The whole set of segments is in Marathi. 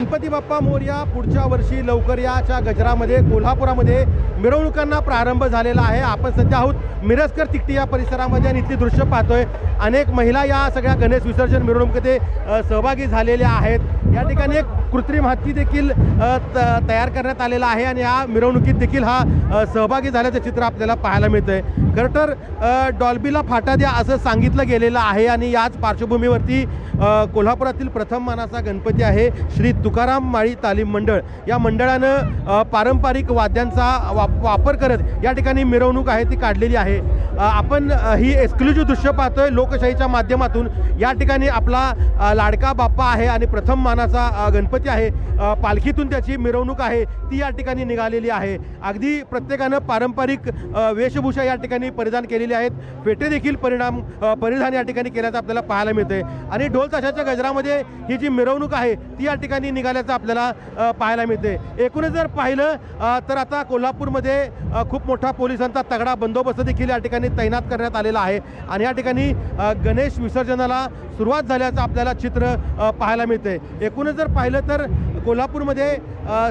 गणपती बाप्पा मोरया पुढच्या वर्षी लवकर याच्या गजरामध्ये कोल्हापुरामध्ये मिरवणुकांना प्रारंभ झालेला आहे। आपण सध्या आहोत मिरजकर तिकटी या परिसरामध्ये आणि इथली दृश्य पाहतोय। अनेक महिला या सगळ्या गणेश विसर्जन मिरवणुकीमध्ये सहभागी झालेल्या आहेत। या ठिकाणी एक कृत्रिम हत्ती देखील तयार करण्यात आलेला आहे आणि या मिरवणुकीत देखील हा सहभागी झाल्याचं चित्र आपल्याला पाहायला मिळतंय। खरं तर डॉल्बीला फाटा द्या असं सांगितलं गेलेलं आहे आणि याच पार्श्वभूमीवरती कोल्हापुरातील प्रथम मानाचा गणपती आहे श्री तुकाराम माळी तालीम मंडळ। या मंडळानं पारंपरिक वाद्यांचा वापर करत या ठिकाणी मिरवणूक आहे ती काढलेली आहे। आपण ही एक्सक्लुझिव्ह दृश्य पाहतोय लोकशाहीच्या माध्यमातून। या ठिकाणी आपला लाडका बाप्पा आहे आणि प्रथम मानाचा गणपती आहे। पालखीतून त्याची मिरवणूक आहे ती या ठिकाणी निघालेली आहे। अगदी प्रत्येकानं पारंपरिक वेशभूषा या ठिकाणी परिधान केलेली आहेत। फेटे देखील परिधान या ठिकाणी केल्याचं आपल्याला पाहायला मिळते आणि ढोल ताशाच्या गजरामध्ये ही जी मिरवणूक आहे ती या ठिकाणी निघाल्याचं आपल्याला पाहायला मिळते। एकूणच जर पाहिलं तर आता कोल्हापूरमध्ये खूप मोठा पोलिसांचा तगडा बंदोबस्त देखील या ठिकाणी तैनात करण्यात आलेला आहे आणि या ठिकाणी गणेश विसर्जनाला सुरुवात झाल्याचं आपल्याला चित्र पाहायला मिळते। एकूणच जर पाहिलं तर कोल्हापूरमध्ये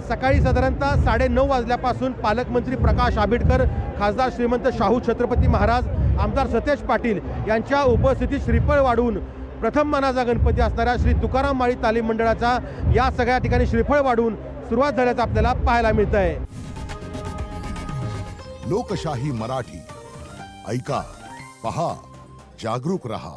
सकाळी साधारणतः 9:30 वाजल्यापासून पालकमंत्री प्रकाश आंबेडकर, खासदार श्रीमंत शाहू छत्रपती महाराज, आमदार सतेज पाटील यांच्या उपस्थितीत श्रीफळ वाढवून प्रथम मानाचा गणपती असणाऱ्या श्री तुकाराम माळी तालीम मंडळाचा या सगळ्या ठिकाणी श्रीफळ वाढवून सुरुवात झाल्याचं आपल्याला पाहायला मिळत आहे। लोकशाही मराठी ऐका, पहा, जागरूक रहा।